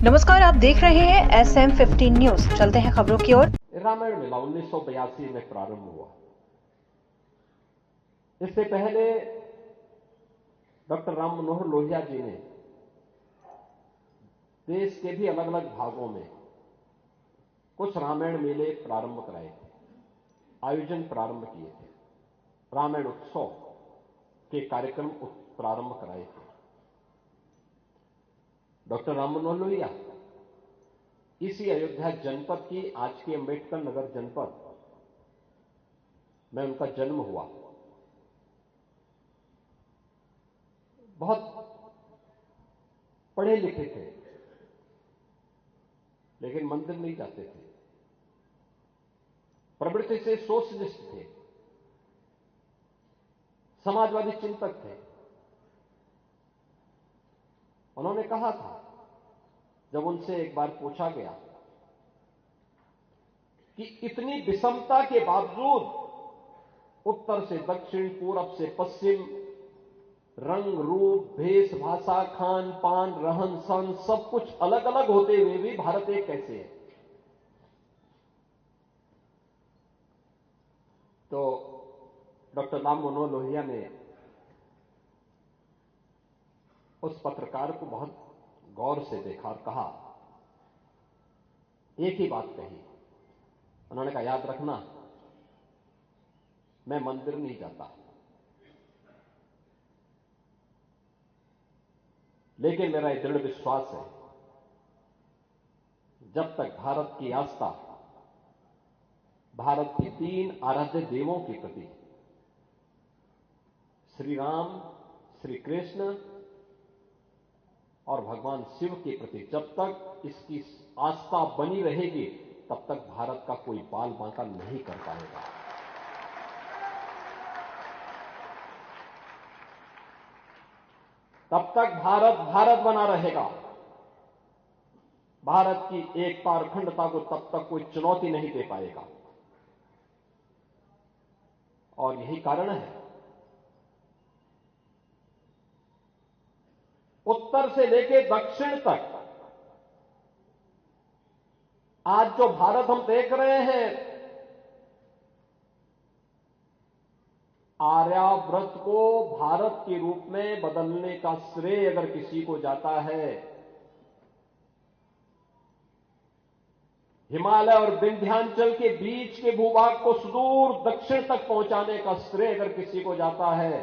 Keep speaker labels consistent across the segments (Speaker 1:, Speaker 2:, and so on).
Speaker 1: नमस्कार, आप देख रहे हैं SM15 न्यूज। चलते हैं खबरों की ओर।
Speaker 2: रामायण मेला 1982 में प्रारंभ हुआ। इससे पहले डॉक्टर राम मनोहर लोहिया जी ने देश के भी अलग अलग भागों में कुछ रामायण मेले प्रारंभ कराए थे, आयोजन प्रारंभ किए थे, रामायण उत्सव के कार्यक्रम प्रारंभ कराए थे। डॉक्टर राम मनोहर लोहिया इसी अयोध्या जनपद की, आज की अंबेडकर नगर जनपद में उनका जन्म हुआ। बहुत पढ़े लिखे थे, लेकिन मंदिर नहीं जाते थे। प्रवृत्ति से सोशलिस्ट थे, समाजवादी चिंतक थे। उन्होंने कहा था, जब उनसे एक बार पूछा गया कि इतनी विषमता के बावजूद उत्तर से दक्षिण, पूरब से पश्चिम, रंग रूप, भेष भाषा, खान पान, रहन सहन सब कुछ अलग अलग होते हुए भी भारत एक कैसे है? तो डॉक्टर राम मनोहर लोहिया ने उस पत्रकार को बहुत गौर से देखा और कहा, एक ही बात कही। उन्होंने कहा, याद रखना, मैं मंदिर नहीं जाता, लेकिन मेरा यह दृढ़ विश्वास है, जब तक भारत की आस्था भारत के 3 आराध्य देवों के प्रति, श्री राम, श्री कृष्ण और भगवान शिव के प्रति, जब तक इसकी आस्था बनी रहेगी, तब तक भारत का कोई बाल बांका नहीं कर पाएगा। तब तक भारत भारत बना रहेगा। भारत की एकता और अखंडता को तब तक कोई चुनौती नहीं दे पाएगा। और यही कारण है, उत्तर से लेकर दक्षिण तक आज जो भारत हम देख रहे हैं, आर्यावर्त को भारत के रूप में बदलने का श्रेय अगर किसी को जाता है, हिमालय और विंध्याचल के बीच के भूभाग को सुदूर दक्षिण तक पहुंचाने का श्रेय अगर किसी को जाता है,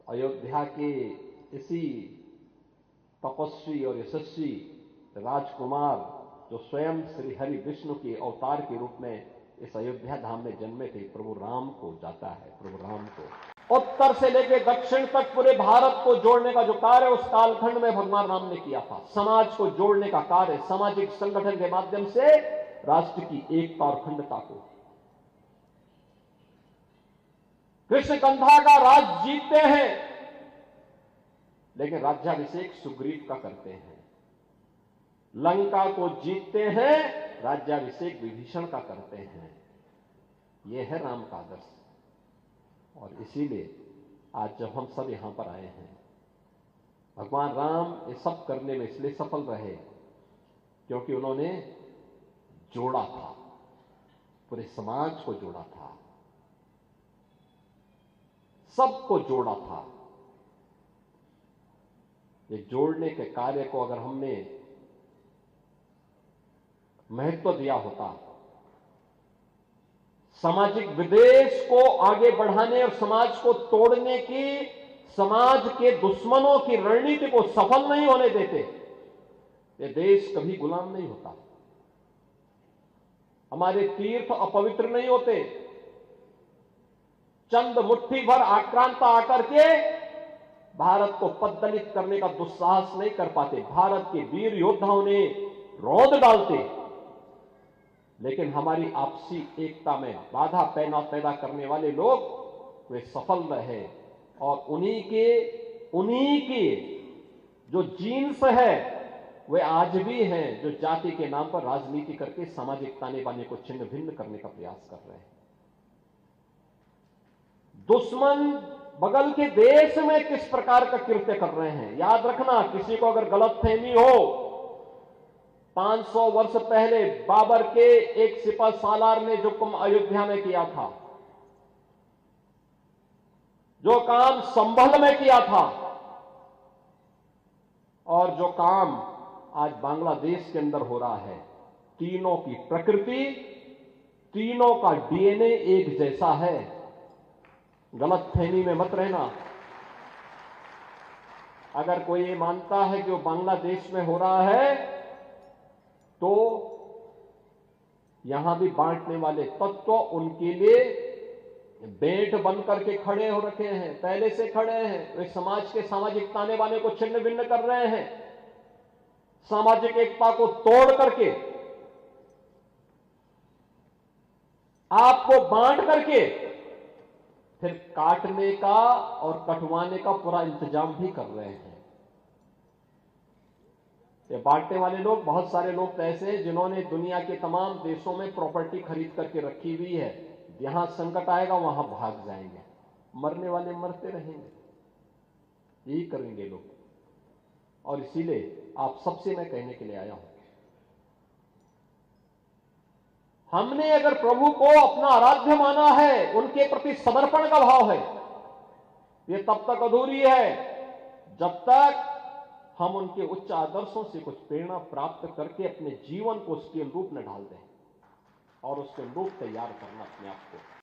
Speaker 2: अयोध्या के इसी तपस्वी और यशस्वी राजकुमार, जो स्वयं श्री हरि विष्णु के अवतार के रूप में इस अयोध्या धाम में जन्मे थे, प्रभु राम को जाता है। प्रभु राम को उत्तर से लेकर दक्षिण तक पूरे भारत को जोड़ने का जो कार्य उस कालखंड में भगवान राम ने किया था, समाज को जोड़ने का कार्य, सामाजिक संगठन के माध्यम से राष्ट्र की एकता और अखंडता को, कृष्ण कंधा का राज जीतते हैं, लेकिन राज्याभिषेक सुग्रीव का करते हैं। लंका को जीतते हैं, राज्याभिषेक विभीषण का करते हैं। यह है राम का आदर्श। और इसीलिए आज जब हम सब यहां पर आए हैं, भगवान राम ये सब करने में इसलिए सफल रहे क्योंकि उन्होंने जोड़ा था, पूरे समाज को जोड़ा था, सबको जोड़ा था। ये जोड़ने के कार्य को अगर हमने महत्व दिया होता, सामाजिक विद्वेष को आगे बढ़ाने और समाज को तोड़ने की, समाज के दुश्मनों की रणनीति को सफल नहीं होने देते, ये देश कभी गुलाम नहीं होता। हमारे तीर्थ अपवित्र नहीं होते। चंद मुट्ठी भर आक्रांता आकर के भारत को पद्दलित करने का दुस्साहस नहीं कर पाते। भारत के वीर योद्धाओं ने रौंद डालते, लेकिन हमारी आपसी एकता में बाधा पैदा करने वाले लोग वे सफल रहे। और उन्हीं के जो जीन्स है वे आज भी हैं, जो जाति के नाम पर राजनीति करके सामाजिक ताने बाने को छिन्न भिन्न करने का प्रयास कर रहे हैं। दुश्मन बगल के देश में किस प्रकार का कृत्य कर रहे हैं, याद रखना। किसी को अगर गलतफहमी हो 500 वर्ष पहले बाबर के एक सिपह सालार ने जो काम अयोध्या में किया था, जो काम संभल में किया था, और जो काम आज बांग्लादेश के अंदर हो रहा है, तीनों की प्रकृति, तीनों का डीएनए एक जैसा है। गलतफहमी में मत रहना। अगर कोई ये मानता है कि वो बांग्लादेश में हो रहा है, तो यहां भी बांटने वाले तत्व उनके लिए बेंट बन करके खड़े हो रखे हैं, पहले से खड़े हैं। वे समाज के सामाजिक ताने बाने को छिन्न भिन्न कर रहे हैं, सामाजिक एकता को तोड़ करके, आपको बांट करके फिर काटने का और कटवाने का पूरा इंतजाम भी कर रहे हैं। ये बांटने वाले लोग, बहुत सारे लोग तो ऐसे हैं जिन्होंने दुनिया के तमाम देशों में प्रॉपर्टी खरीद करके रखी हुई है। यहां संकट आएगा वहां भाग जाएंगे, मरने वाले मरते रहेंगे, यही करेंगे लोग। और इसीलिए आप सबसे मैं कहने के लिए आया हूं, हमने अगर प्रभु को अपना आराध्य माना है, उनके प्रति समर्पण का भाव है, ये तब तक अधूरी है जब तक हम उनके उच्च आदर्शों से कुछ प्रेरणा प्राप्त करके अपने जीवन को उसके रूप में ढाल दें और उसके रूप तैयार करना अपने आप को।